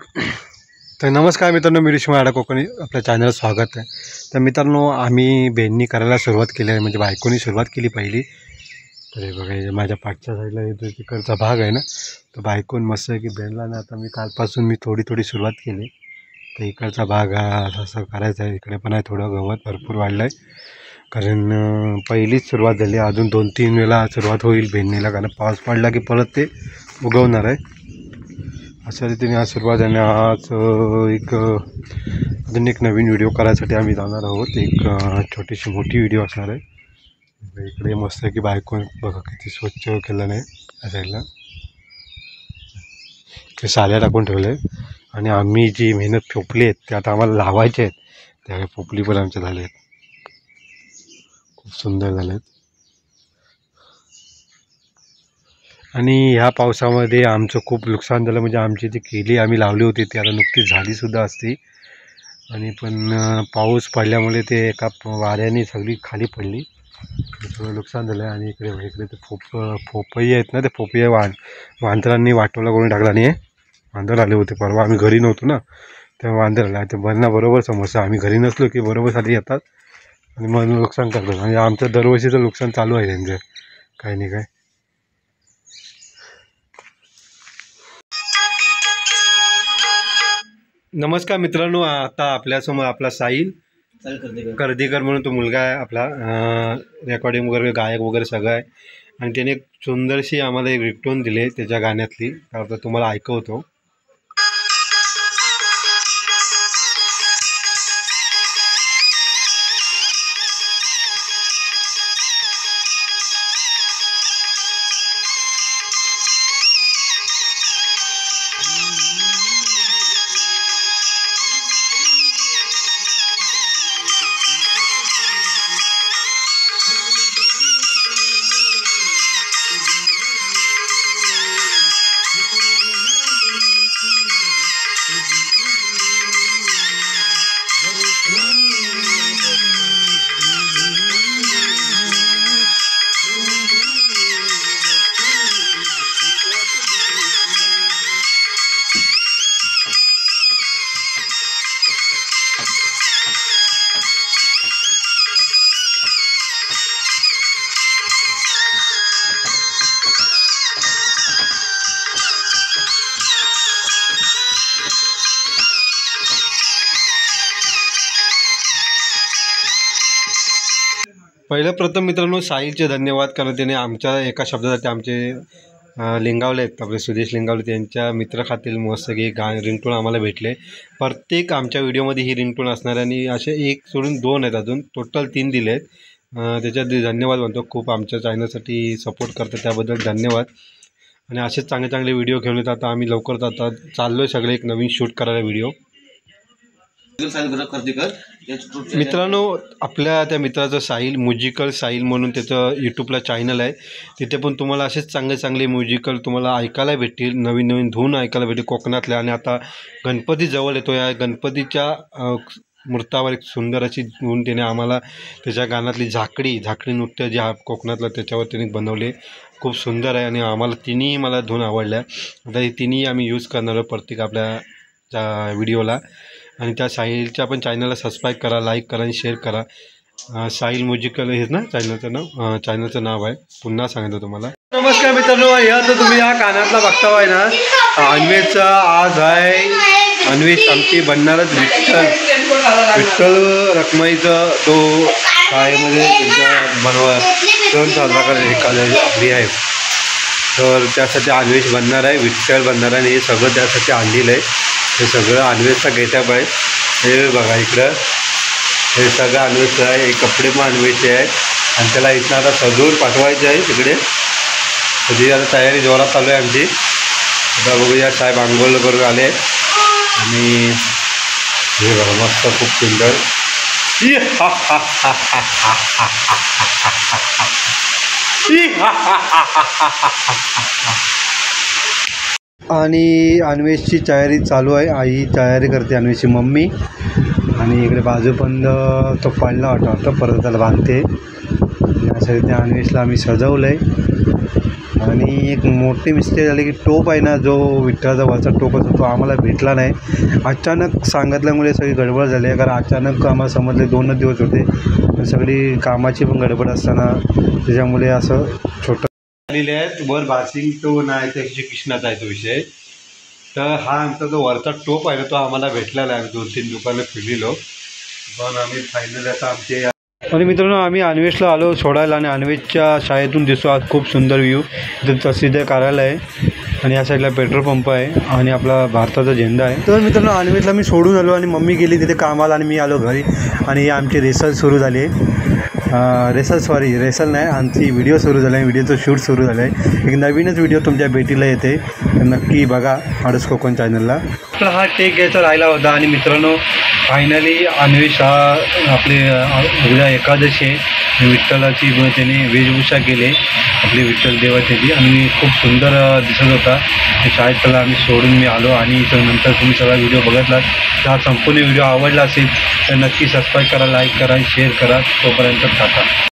तर नमस्कार मित्रांनो, मी ऋषी मराठा कोकणी आपल्या चॅनलला स्वागत आहे. तर मित्रांनो, आम्ही बेननी करायला सुरुवात केली आहे, म्हणजे बायकोनी सुरुवात केली पहिली. तर हे बघा, माझ्या पाठच्या साईडला येतो तिकडचा भाग आहे ना, तर बायकोन मस्त आहे की बेनला ना. आता मी कालपासून थोडी सुरुवात केली. तर इकडचा भाग असं करायचा आहे. इकडे पण आहे, थोडं गवत भरपूर वाढलं आहे, कारण पहिलीच सुरुवात झाली. अजून 2-3 वेळा सुरुवात होईल बेननीला, कारण पाऊस पडला की परत ते उगवणार आहे. अशा रीतीने आज सुरुवात आहे. आज अजून एक नवीन व्हिडिओ करायसाठी आम्ही जाणार आहोत. एक छोटीशी मोठी व्हिडिओ असणार आहे. इकडे मस्त आहे की बायको बघा किती स्वच्छ केलं नाही या साईडला, ते साल्या टाकून ठेवले. आणि आम्ही जी मेहनत फोपली आहेत ते आता आम्हाला लावायचे आहेत. त्या पोपली पण आमच्या झाले आहेत, खूप सुंदर झाले आहेत. आणि ह्या पावसामध्ये आमचं खूप नुकसान झालं. म्हणजे आमची ती केली आम्ही लावली होती ती आता नुकतीच झालीसुद्धा असती. आणि पण पाऊस पडल्यामुळे ते एका वाऱ्याने सगळी खाली पडली, सगळं नुकसान झालं. आणि इकडे ते पोपई आहेत ना, ते पोपई वांदरांनी वाटोला करून टाकला. नाही, वांदर आले होते परवा, आम्ही घरी नव्हतो ना, तेव्हा वांदर आला. ते बरं बरोबर समस्या, आम्ही घरी नसलो की बरोबर साठी येतात आणि मग नुकसान करतात. म्हणजे आमचं दरवर्षीचं नुकसान चालू आहे त्यांचं, काही नाही काय. नमस्कार मित्रांनो, आता आपल्यासमोर आपला साहिल कर्दीकर म्हणून तो मुलगा आहे आपला. रेकॉर्डिंग वगैरे, गायक वगैरे सगळं आहे. आणि त्याने एक सुंदरशी आम्हाला एक रिंगटोन दिली त्याच्या गाण्यातली, आता तुम्हाला ऐकवतो. पहिलं प्रथम मित्रांनो साहिलचे धन्यवाद, कारण त्याने आमच्या एका शब्दासाठी आमचे लिंगावले आहेत आपले सुदेश लिंगावले, त्यांच्या मित्र खातील मस्त की रिंगटोन आम्हाला भेटले. प्रत्येक आमच्या व्हिडिओमध्ये ही रिंगटोन असणार आणि असे एक सोडून 2 आहेत, अजून टोटल 3 दिले आहेत. त्याच्यात धन्यवाद म्हणतो. खूप आमच्या चॅनलसाठी सपोर्ट करतात, त्याबद्दल धन्यवाद. आणि असेच चांगले व्हिडिओ घेऊन येतात. आता आम्ही लवकरच आता चाललो आहे सगळे एक नवीन शूट करायला व्हिडिओ. मित्रांनो, आपल्या त्या मित्राचं साहिल म्युझिकल साहिल म्हणून त्याचं यूट्यूबला चॅनल आहे. तिथे पण तुम्हाला असेच चांगले म्युझिकल तुम्हाला ऐकायला भेटतील, नवीन धून ऐकायला भेटेल कोकणातल्या. आणि आता गणपती जवळ येतो, या गणपतीच्या मूर्तावर एक सुंदर अशी धून त्याने आम्हाला त्याच्या गाण्यातली झाकडी नृत्य जे हा कोकणातलं त्याच्यावर त्याने बनवले, खूप सुंदर आहे. आणि आम्हाला तिन्ही मला धून आवडल्या. आता ही तिन्ही आम्ही यूज करणार आहोत प्रत्येक आपल्या व्हिडिओला. आणि त्या साहिलच्या पण चॅनलला सबस्क्राईब करा, लाईक करा आणि शेअर करा. साहिल म्युझिकल हेच ना चॅनलचं नाव आहे. पुन्हा सांगितलं तुम्हाला. नमस्कार मित्रांनो, या तर तुम्ही या कानातला बघता आहे ना, अन्वेषचा आज आहे. अन्वेष आमची बनणारच विठ्ठल रखमाईचा तो शाळेमध्ये त्यांचा सण साजरा करायची आपली आहे. तर त्यासाठी अन्वेष बनणार आहे, विठ्ठल बनणार आहे. आणि हे सगळं त्यासाठी आणलेलं आहे. हे सगळं अन्वेषचा गेटअप आहे. हे बघा इकडं, हे सगळं अन्वेषचं आहे. हे कपडे पण अन्वेषचे आहेत. आणि त्याला इथनं आता सजवून पाठवायचे आहे तिकडे. कधी आता तयारी जोरात चालू आहे आमची. आता बघूया, साहेब आंघोळ करून आले. आणि हे बघा मस्त, खूप सुंदर. आणि अन्वेषची तयारी चालू आहे. आई तयारी करते, अन्वेषची मम्मी. आणि इकडे बाजूबंद तो पडला होता, परत त्याला बांधते. अशा रीतीने अन्वेषला आम्ही सजवलं आहे. आणि एक मोठी मिस्टेक झाली की टोप आहे ना, जो विठ्ठलाचा वरचा टोप होता तो आम्हाला भेटला नाही. अचानक सांगितल्यामुळे सगळी गडबड झाली आहे, कारण अचानक आम्हाला समजले 2 दिवस होते, सगळी कामाची पण गडबड असताना त्याच्यामुळे असं छोटं आलेले आहेत. वर बासिंग तो नाही तर कृष्णाचा आहे तो विषय. तर हा आमचा जो वरचा टोप आहे ना तो आम्हाला भेटलेला आहे. 2-3 दुकानं फिरलेलो, पण आम्ही फायनल आता आमचे. आणि मित्रांनो, आम्ही अन्वेषला आलो सोडायला आणि अन्वेषच्या शाळेतून दिसतो आज खूप सुंदर व्ह्यू. इथं तहसीलदार कार्यालय आहे आणि या साईडला पेट्रोल पंप आहे आणि आपला भारताचा झेंडा आहे. तर मित्रांनो, अन्वेषला मी सोडून आलो आणि मम्मी गेली तिथे कामाला आणि मी आलो घरी. आणि आमची रेसल सुरू झाली आहे. रेसल नाही, आमची व्हिडिओ सुरू झाला आहे, व्हिडिओचं शूट सुरू झालं आहे. एक नवीनच व्हिडिओ तुमच्या भेटीला येते, तर नक्की बघा आडस कोकण चॅनलला. आपला हा टेक घ्यायचा राहिला होता. आणि मित्रांनो, फायनली अन्वेष हा आपले उद्या एकादशी आहे, विठ्ठलाची त्याने वेशभूषा केली आपली विठ्ठल देवाची आणि खूप सुंदर दिसत होता. शाळेत त्याला आम्ही सोडून मी आलो. आणि नंतर तुम्ही सगळा व्हिडिओ बघितलात. तर हा संपूर्ण व्हिडिओ आवडला असेल तर नक्की सबस्क्राईब करा, लाईक करा, शेअर करा. तोपर्यंत टाटा.